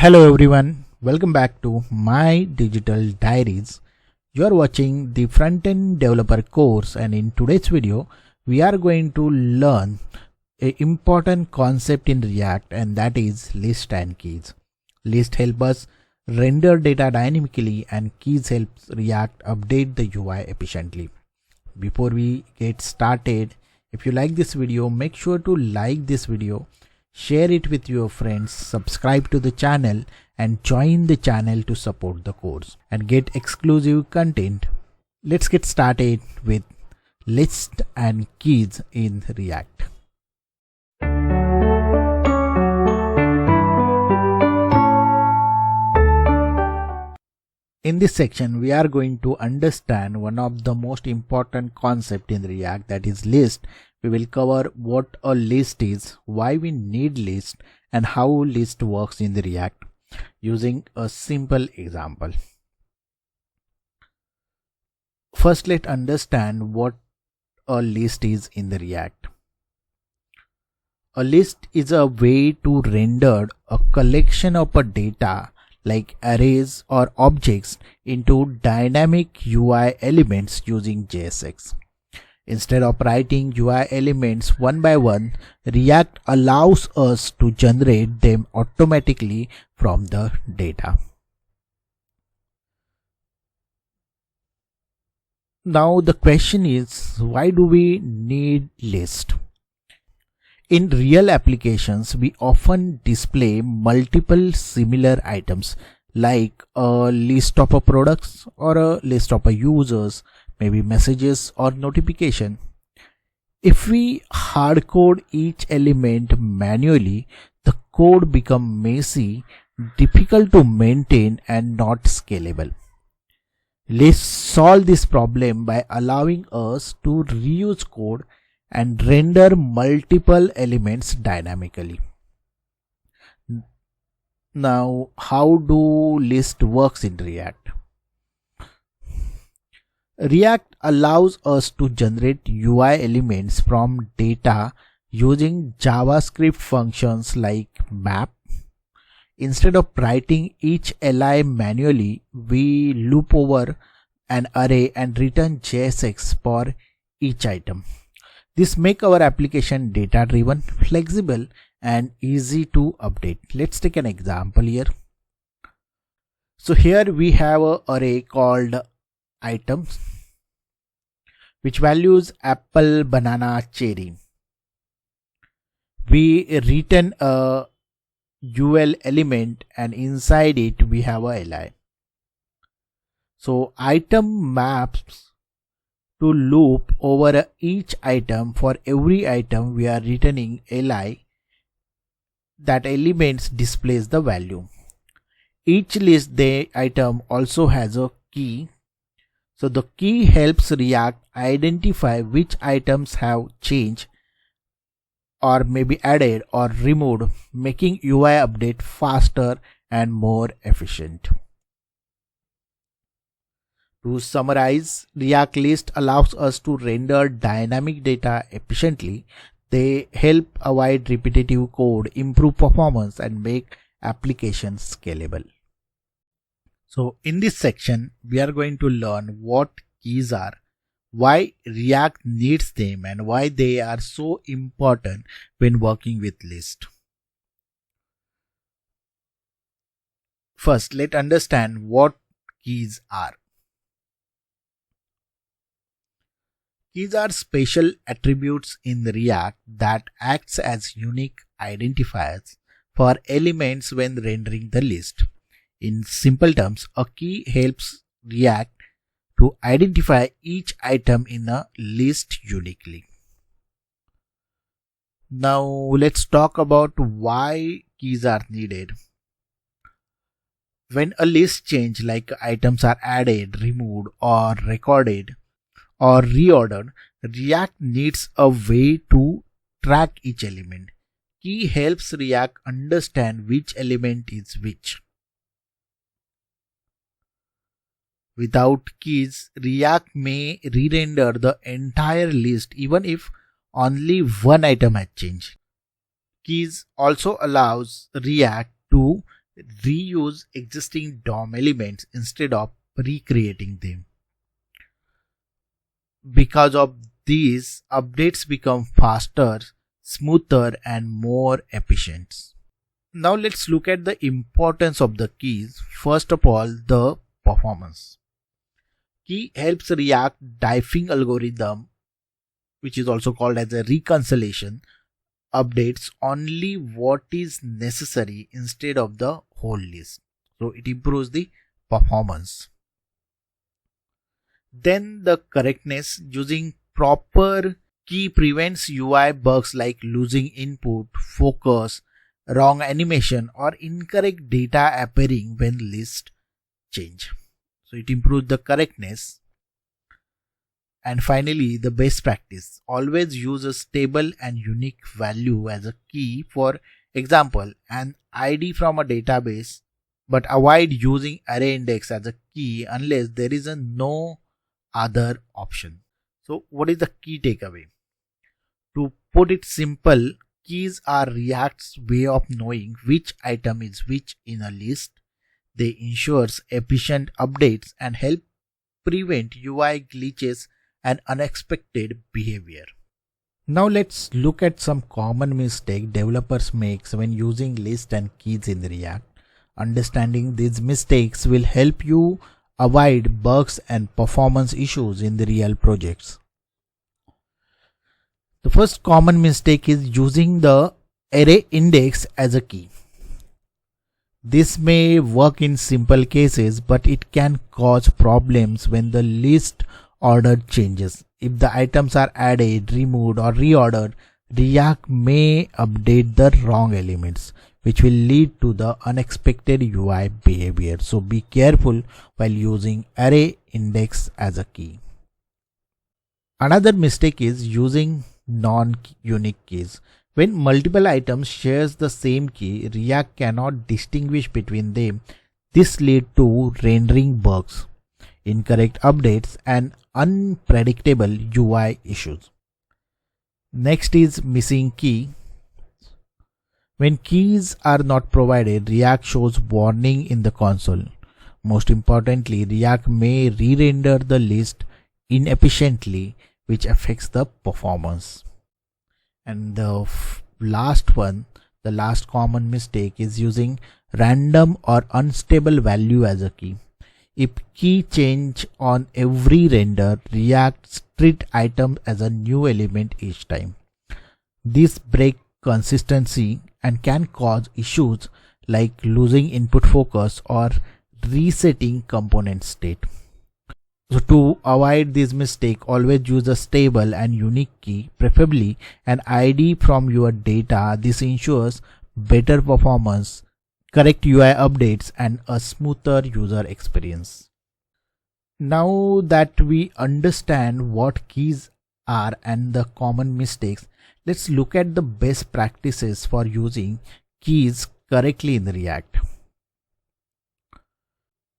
Hello everyone, welcome back to My Digital Diaries. You are watching the Frontend Developer Course, and in today's video we are going to learn an important concept in React, and that is list and keys. List help us render data dynamically and keys helps React update the UI efficiently. Before we get started, if you like this video, make sure to like this video, share it with your friends, subscribe to the channel and join the channel to support the course and get exclusive content. Let's get started with list and keys in React. In this section, we are going to understand one of the most important concepts in React, that is list. We will cover what a list is, why we need list, and how list works in the React using a simple example. First, let's understand what a list is in the React. A list is a way to render a collection of a data like arrays or objects into dynamic UI elements using JSX. Instead of writing UI elements one by one, React allows us to generate them automatically from the data. Now the question is, why do we need list? In real applications, we often display multiple similar items like a list of products or a list of users, maybe messages or notification. If we hard code each element manually, the code becomes messy, difficult to maintain and not scalable. Let's solve this problem by allowing us to reuse code and render multiple elements dynamically. Now, how do list works in React? React allows us to generate UI elements from data using JavaScript functions like map. Instead of writing each li manually, we loop over an array and return JSX for each item. This makes our application data driven, flexible and easy to update. Let's take an example here. So here we have an array called items, which values apple, banana, cherry. We return a UL element and inside it we have a li. So item maps to loop over each item. For every item we are returning li. That elements displays the value. Each list the item also has a key. So the key helps React identify which items have changed or maybe added or removed, making UI update faster and more efficient. To summarize, React list allows us to render dynamic data efficiently. They help avoid repetitive code, improve performance and make applications scalable. So in this section, we are going to learn what keys are, why React needs them and why they are so important when working with list. First, let's understand what keys are. Keys are special attributes in React that acts as unique identifiers for elements when rendering the list. In simple terms, a key helps React to identify each item in a list uniquely. Now let's talk about why keys are needed. When a list change like items are added, removed or recorded or reordered, React needs a way to track each element. Key helps React understand which element is which. Without keys, React may re-render the entire list even if only one item has changed. Keys also allows React to reuse existing DOM elements instead of recreating them. Because of these, updates become faster, smoother, and more efficient. Now let's look at the importance of the keys. First of all, the performance. Key helps React diffing algorithm, which is also called as a reconciliation, updates only what is necessary instead of the whole list. So it improves the performance. Then the correctness. Using proper key prevents UI bugs like losing input, focus, wrong animation, or incorrect data appearing when lists change. So it improves the correctness. And finally, the best practice. Always use a stable and unique value as a key. For example, an ID from a database, but avoid using array index as a key unless there is no other option. So what is the key takeaway? To put it simple, keys are React's way of knowing which item is which in a list. They ensure efficient updates and help prevent UI glitches and unexpected behavior. Now let's look at some common mistakes developers make when using lists and keys in React. Understanding these mistakes will help you avoid bugs and performance issues in the real projects. The first common mistake is using the array index as a key. This may work in simple cases, but it can cause problems when the list order changes. If the items are added, removed, or reordered, React may update the wrong elements, which will lead to the unexpected UI behavior. So be careful while using array index as a key. Another mistake is using non-unique keys. When multiple items shares the same key, React cannot distinguish between them. This leads to rendering bugs, incorrect updates, and unpredictable UI issues. Next is missing key. When keys are not provided, React shows warning in the console. Most importantly, React may re-render the list inefficiently, which affects the performance. And the last one, the last common mistake is using random or unstable value as a key. If key change on every render, React treat item as a new element each time. This breaks consistency and can cause issues like losing input focus or resetting component state. So to avoid this mistake, always use a stable and unique key, preferably an ID from your data. This ensures better performance, correct UI updates, and a smoother user experience. Now that we understand what keys are and the common mistakes, let's look at the best practices for using keys correctly in React.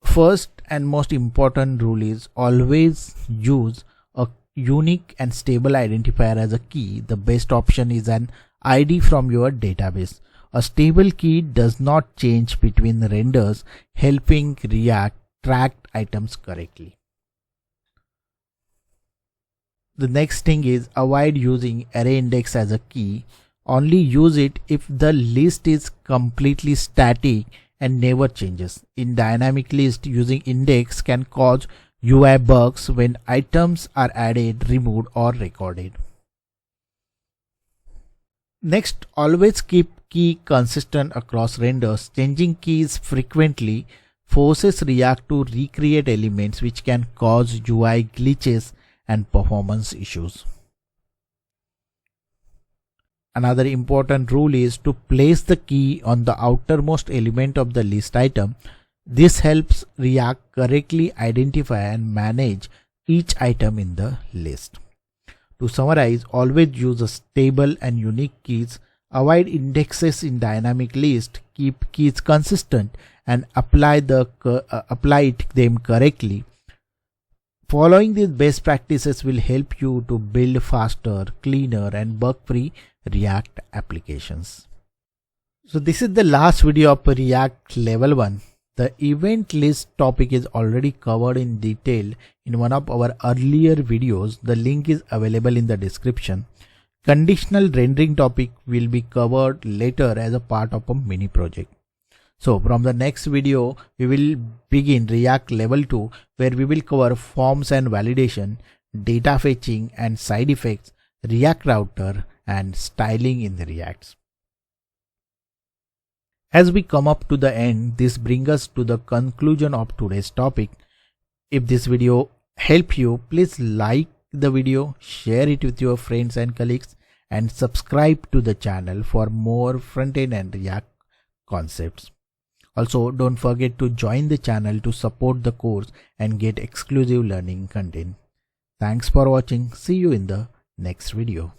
First and most important rule is always use a unique and stable identifier as a key. The best option is an ID from your database. A stable key does not change between renders, helping React track items correctly. The next thing is avoid using array index as a key. Only use it if the list is completely static and never changes. In dynamic list, using index can cause UI bugs when items are added, removed, or recorded. Next, always keep key consistent across renders. Changing keys frequently forces React to recreate elements, which can cause UI glitches and performance issues. Another important rule is to place the key on the outermost element of the list item. This helps React correctly identify and manage each item in the list. To summarize, always use a stable and unique keys, avoid indexes in dynamic list, keep keys consistent, and apply them correctly. Following these best practices will help you to build faster, cleaner, and bug-free React applications. So this is the last video of React level 1. The event list topic is already covered in detail in one of our earlier videos. The link is available in the description. Conditional rendering topic will be covered later as a part of a mini project. So from the next video, we will begin React level 2, where we will cover forms and validation, data fetching and side effects, React router and styling in the Reacts. As we come up to the end, this brings us to the conclusion of today's topic. If this video helped you, please like the video, share it with your friends and colleagues, and subscribe to the channel for more front-end and React concepts. Also, don't forget to join the channel to support the course and get exclusive learning content. Thanks for watching. See you in the next video.